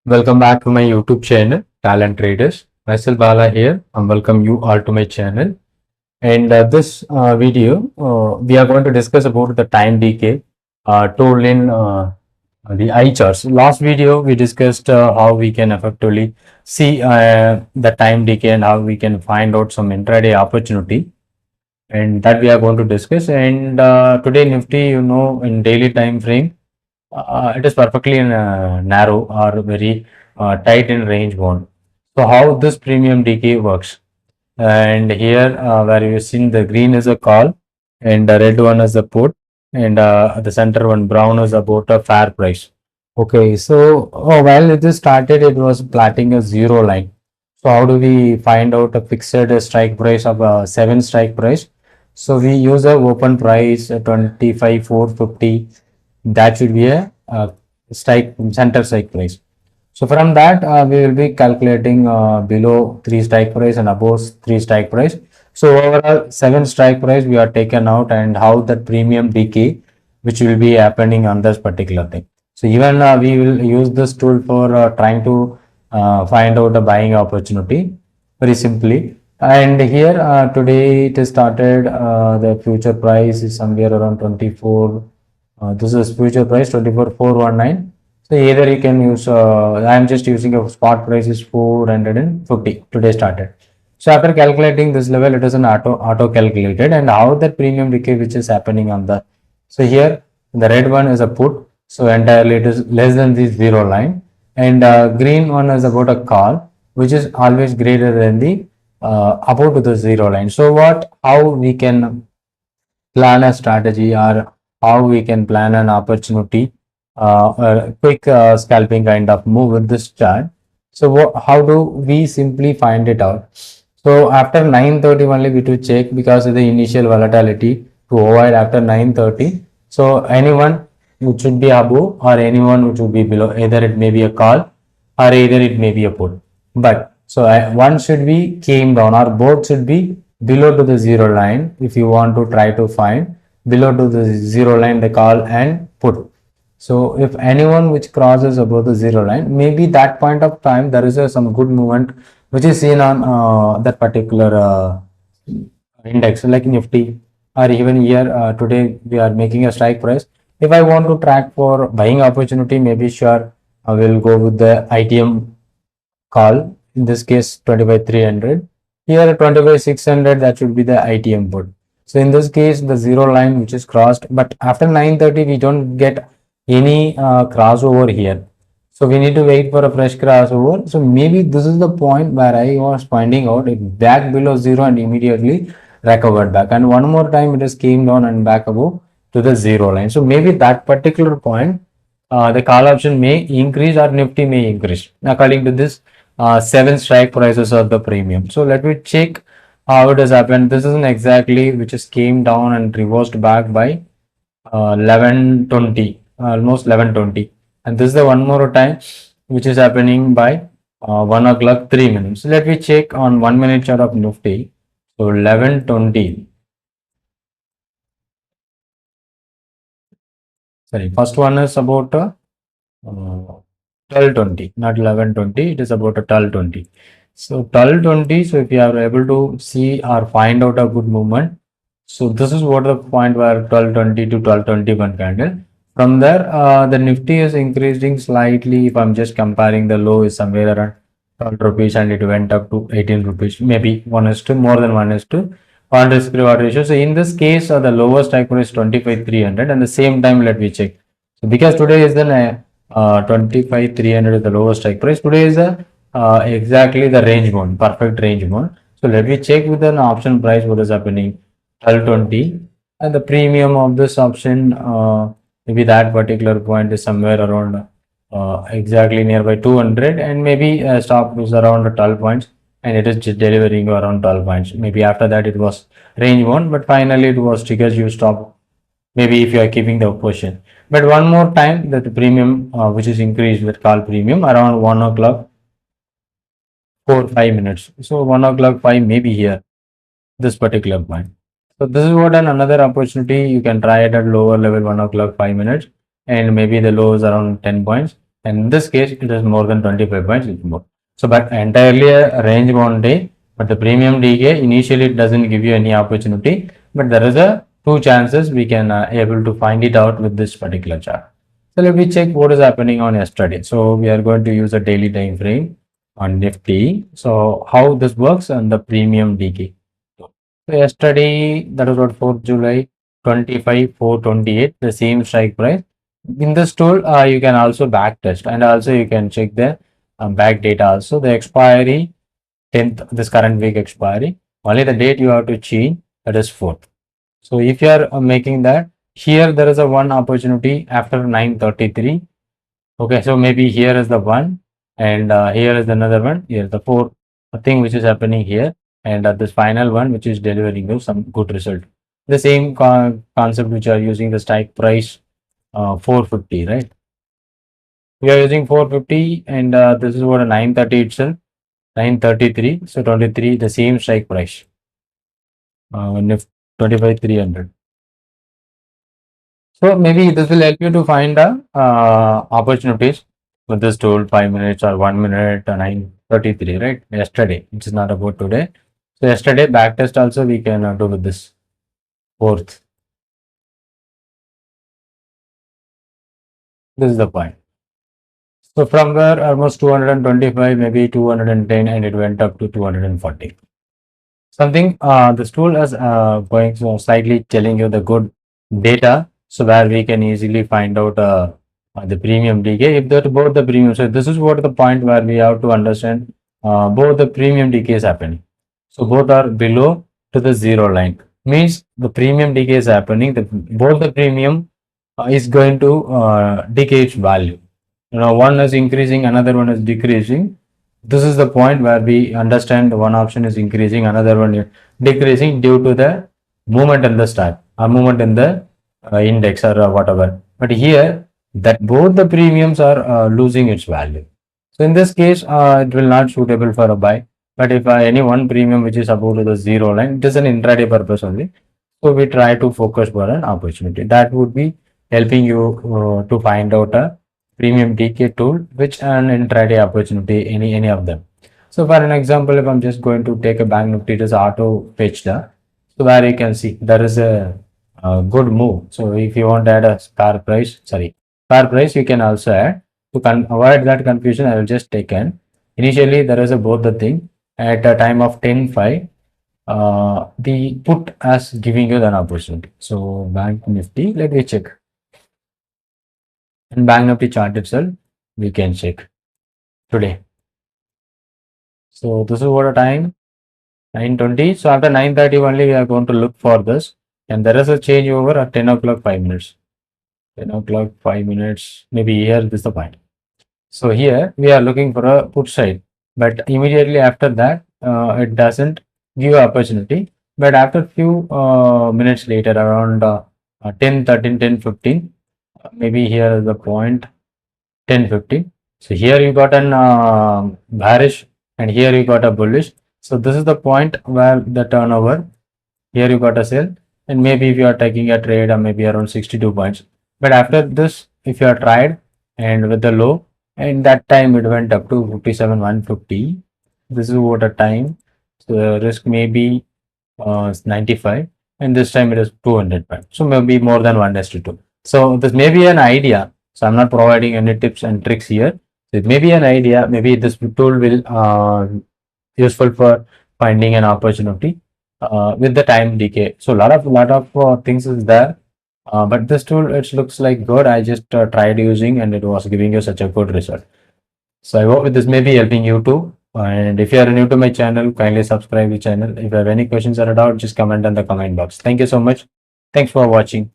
Welcome back to my YouTube channel, Talent Traders. Myself Bala here, and welcome you all to my channel. And this video, we are going to discuss about the time decay tool in the icharts. Last video, we discussed how we can effectively see the time decay and how we can find out some intraday opportunity, and that we are going to discuss. And today, Nifty, in daily time frame, it is perfectly narrow or very tight in range bound. So how this premium decay works? And here where you seen the green is a call and the red one is a put, and the center one brown is about a fair price. Okay, so while it is started, it was plotting a zero line. So how do we find out a fixed strike price of a 7 strike price? So we use a open price 25,450. That should be a strike center strike price. So from that, we will be calculating below 3 strike price and above 3 strike price. So overall 7 strike price we are taken out, and how that premium decay which will be happening on this particular thing. So even we will use this tool for trying to find out a buying opportunity very simply. And here today it is started, the future price is somewhere around 24. This is future price 24,419. So either you can use, I am just using a spot price is 450 today started. So after calculating this level, it is an auto calculated, and how that premium decay which is happening on the, so here the red one is a put, so entirely it is less than the zero line, and green one is about a call which is always greater than the about the zero line. So how we can plan a strategy, or how we can plan an opportunity, a quick scalping kind of move with this chart. So how do we simply find it out? So after 9:30 only we to check, because of the initial volatility to avoid after 9:30. So anyone which should be above or anyone which would be below, either it may be a call or either it may be a put. But so one should be came down, or both should be below to the zero line. If you want to try to find below to the zero line the call and put. So if anyone which crosses above the zero line, maybe that point of time there is some good movement which is seen on that particular index like Nifty, or even here today we are making a strike price. If I want to track for buying opportunity, maybe sure I will go with the ITM call, in this case 25,300. Here 25,600, that should be the ITM put. So in this case the zero line which is crossed, but after 9:30 we don't get any crossover here. So we need to wait for a fresh crossover. So maybe this is the point where I was finding out it back below zero and immediately recovered back, and one more time it has came down and back above to the zero line. So maybe that particular point the call option may increase or Nifty may increase according to this 7 strike prices of the premium. So let me check how it has happened. This isn't exactly which is came down and reversed back by 11:20, almost 11:20, and this is the one more time which is happening by 1 o'clock 3 minutes. So let me check on 1 minute chart of Nifty. So 11:20. Sorry, first one is about 12:20, not 11:20. It is about a 12:20. So 12:20. So if you are able to see or find out a good movement, so this is what the point where 12:20 to 12:21 candle. From there, the Nifty is increasing slightly. If I'm just comparing, the low is somewhere around 12 rupees and it went up to 18 rupees. Maybe 1:1, more than 1:1 on risk reward ratio. So in this case, the lowest strike price is 25,300, and the same time let me check. So because today is the 25,300 is the lowest strike price. Today is the exactly the range bound, perfect range bound. So let me check with an option price what is happening. 12:20, and the premium of this option, maybe that particular point is somewhere around exactly nearby 200, and maybe stop is around 12 points, and it is just delivering around 12 points. Maybe after that it was range bound, but finally it was triggers you stop, maybe if you are keeping the position. But one more time that the premium which is increased with call premium around 1 o'clock 5 minutes. So 1 o'clock 5 maybe here, this particular point. So this is what another opportunity you can try it at lower level 1 o'clock 5 minutes. and maybe the low is around 10 points. And in this case, it is more than 25 points, it's more. So, but entirely a range bound day, but the premium decay initially it doesn't give you any opportunity, but there is a two chances we can able to find it out with this particular chart. So let me check what is happening on yesterday. So we are going to use a daily time frame on Nifty. So how this works on the premium decay. So yesterday, that was what 4th July 25, 428, the same strike price. In this tool, you can also back test, and also you can check the back data also. The expiry 10th, this current week expiry, only the date you have to change, that is 4th. So if you are making that, here there is a one opportunity after 9:33. Okay, so maybe here is the one, and here is another one. Here is the fourth thing which is happening here, and this final one which is delivering you some good result. The same concept which are using the strike price 450, right? We are using 450, and this is what a 930 itself, 933. So 23, the same strike price. 25,300. So maybe this will help you to find opportunities with this tool 5 minutes or 1 minute 9:33, right? Yesterday, it is not about today. So yesterday backtest also we can do with this fourth. This is the point. So from there almost 225, maybe 210, and it went up to 240. Something this tool is going to slightly telling you the good data, so where we can easily find out the premium decay if that both the premium. So this is what the point where we have to understand both the premium decay is happening. So both are below to the zero line, means the premium decay is happening. Both the premium is going to decay its value. One is increasing, another one is decreasing. This is the point where we understand one option is increasing, another one is decreasing due to the movement in the stock or movement in the index or whatever. But here that both the premiums are losing its value. So in this case, it will not suitable for a buy. But if any one premium which is above to the zero line, it is an intraday purpose only. So we try to focus for an opportunity that would be helping you to find out a premium decay tool which an intraday opportunity, any of them. So for an example, if I'm just going to take a bank nifty, it is auto fetch the, so where you can see there is a good move. So if you want to add a par price, you can also add. To avoid that confusion, I will just take an initially there is a both the thing at a time of 10:05. The put as giving you an opportunity. So bank nifty, let me check. In bank nifty chart itself, we can check today. So this is what a time 9:20. So after 9:30 only we are going to look for this, and there is a change over at 10 o'clock 5 minutes. 10 o'clock 5 minutes. Maybe here this is the point. So here we are looking for a put side, but immediately after that it doesn't give opportunity. But after few minutes later, around 10, 13, 10, 15, maybe here is the point 10:15. So here you got an bearish, and here you got a bullish. So this is the point where the turnover, here you got a sell, and maybe if you are taking a trade maybe around 62 points. But after this, if you are tried and with the low, and that time it went up to 57,150. This is what a time. So the risk may be 95, and this time it is 200 points. So maybe more than 1:2. So this may be an idea. So I'm not providing any tips and tricks here. So it may be an idea. Maybe this tool will useful for finding an opportunity with the time decay. So lot of things is there. But this tool, it looks like good. I just tried using, and it was giving you such a good result. So I hope this may be helping you too. And if you are new to my channel, kindly subscribe the channel. If you have any questions or doubt, just comment in the comment box. Thank you so much. Thanks for watching.